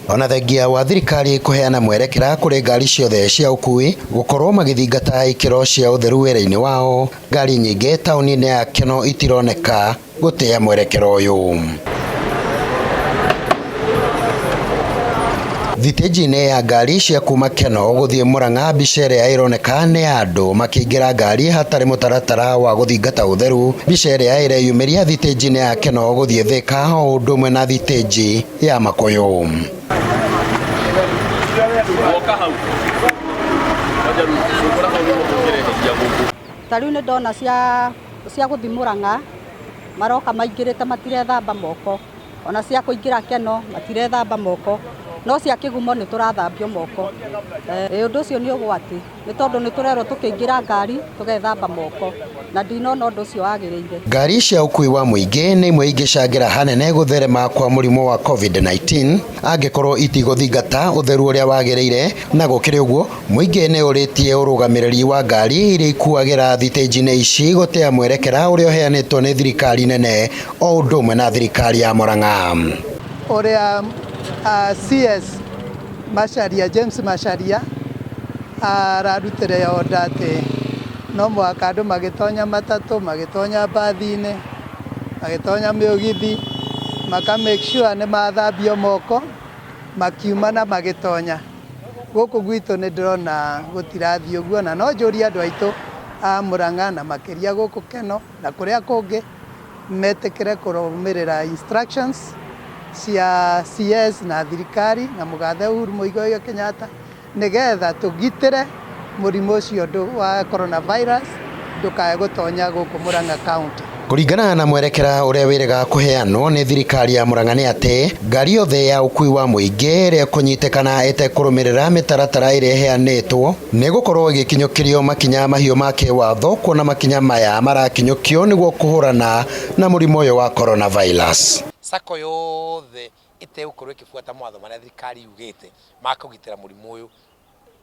Ona thengia wa thirikari kuheana mwerekera kuri ngari ciothe cia ukui gukorwo magithingata ikiro cia utheru wira-ini wao, ngari nyingi tauni-ini ya Keno itironeka gutia mwerekero uyu. Thitĩnji-inĩ ya ngari cia kuma Keno guthie Murang'a, mbica ĩrĩa ĩroneka nĩ andũ makĩingĩra ngari hatarĩ mũtaratara wa guthingata utheru, mbica ĩrĩa ĩreyumĩria thitĩnji-inĩ ya Keno guthie Thika o ũndũ ũmwe na thitĩnji ya Makuyu. Tarĩu nĩ ndona cia guthie Murang'a maroka maingĩrĩte matirethamba moko, ona cia kũingĩra Keno matirethamba moko, no cia kĩgumo nĩ tũrathambio moko. Ũndũ ũcio nĩ ũgwati nĩ tondũ nĩ tũrerwo tũkĩingĩra ngari tũgethamba moko, na ndinona ũndũ ũcio wagĩrĩire. Ngari cia ũkui wa mũingĩ nĩ imwe ingĩcangĩra hanene gũtherema kwa mũrimũ wa COVID-19 angĩkorwo itigũthingata ũtheru ũrĩa wagĩrĩire, na gũkĩrĩ ũguo mũingĩ nĩ ũrĩtie ũrũgamĩrĩri wa ngari iria ikuagĩra thitĩnji-inĩ ici gũtea mwerekera ũrĩa ũheanĩtwo nĩ thirikari nene o ũndũ ũmwe na thirikari ya Murang'a. CS Macharia, James Macharia ararutire order atĩ no mũhaka andũ magĩtonya matatũ, magĩtonya mbathi-inĩ, magĩtonya mĩũgithi, maka make sure nĩ mathambio moko makiuma na magĩtonya. Gũkũ gwitũ nĩ ndĩrona gũtirathiĩ ũguo, na no njũrie andũ aitũ a Murang'a na makĩria gũkũ Keno na kũrĩa kũngĩ metĩkĩre kũrũmĩrĩra instructions cia CS na thirikari na mũgathe Uhuru Muigai Kenyatta nigetha tũgitĩre mũrimũ ũcio wa coronavirus ndũkae gũtonya gũkũ Murang'a County. Kũringana na mwerekera ũrĩa wĩrĩga kũheanwo nĩ thirikari ya Murang'a nĩ atĩ ngari yothe ya ũkui wa mũingĩ ĩrĩa kũnyitĩkana ĩtekũrũmĩrĩra mĩtaratara ĩrĩa ĩheanĩtwo nĩ gũkorwo ĩgĩkinyũkĩrio makinya mahiũ ma kĩwatho, kuona makinya maya marakinyũkio nĩguo kũhũrana na mũrimũ ũyũ wa coronavirus. Sako yothe ĩtegũkorwo ĩkĩbuata mawatho marĩa thirikari yugĩte ma kũgitĩra mũrimũ ũyũ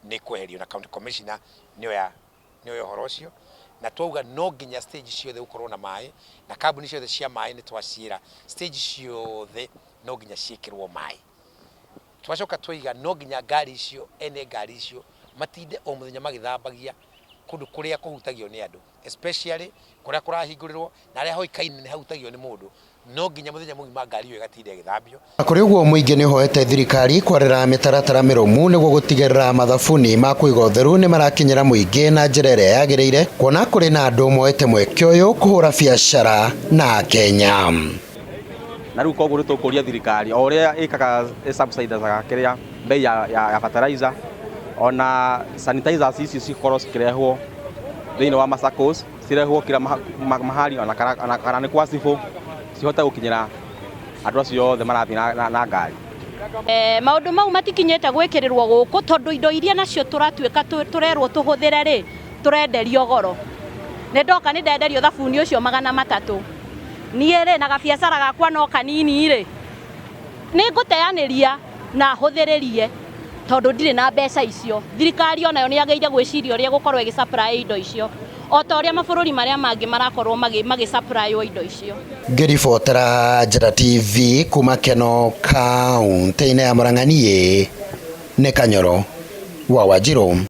nĩ kweherio, na county commissioner nĩoya ũhoro ũcio, na twauga no nginya stage ciothe gũkorwo na maĩ, na kambuni ciothe cia maĩ nĩ twaciĩra stage ciothe no nginya ciĩkĩrwo maĩ. Twacoka twaiga no nginya ngari icio, ene ngari icio matinde o mũthenya magĩthambagia kũndũ kũrĩa kũhutagio nĩ andũ, especially kũrĩa kũrahingũrĩrwo na arĩa hoikaine nĩ hahutagio nĩ mũndũ, no nginya mũthenya mũgima ngari ĩyo ĩgatinde ĩgĩthambio. Kũrĩ ũguo mũingĩ nĩ ũhoete thirikari kwarĩra mĩtaratara mĩrũmu nĩguo gũtigĩrĩra mathabuni ma kũiga ũtheru nĩ marakinyĩra mũingĩ na njĩra ĩrĩa yagĩrĩire, kuona kũrĩ na andũ moete mweke ũyũ kũhũra biacara na Kenya. Na rĩu koguo nĩ tũkũria thirikari o ũrĩa ĩkaga subsidizaga kĩrĩa bei ya fertilizer, ona sanitizers ici cikorwo cikĩrehwo thĩinĩ wa masacos, cirehwo kila mahali, ona kana nĩ kwa cibũ cihote gũkinyĩra andũ acio othe marathiĩ na ngari. Maũndũ mau matikinyĩte gwĩkĩrĩrwo gũkũ tondũ indo iria nacio tũratuĩka tũrerwo tũhũthĩre rĩ tũrenderio goro. Nĩ ndoka nĩ ndenderio thabuni ũcio 300. Niĩ rĩ na gabiacara gakwa no kanini rĩ nĩ ngũteanĩria na hũthĩrĩrie tondũ ndirĩ na mbeca icio. Thirikari onayo nĩ yagĩrĩire gwĩciria ũrĩa gũkorwo ĩgĩ-supply indo icio, o ta ũrĩa mabũrũri marĩa mangĩ marakorwo magĩ-supply indo icio. Ngĩribotera Njata TV kuma Keno kaunti-inĩ ya Murang'a, niĩ nĩ Kanyoro wa Wanjiru.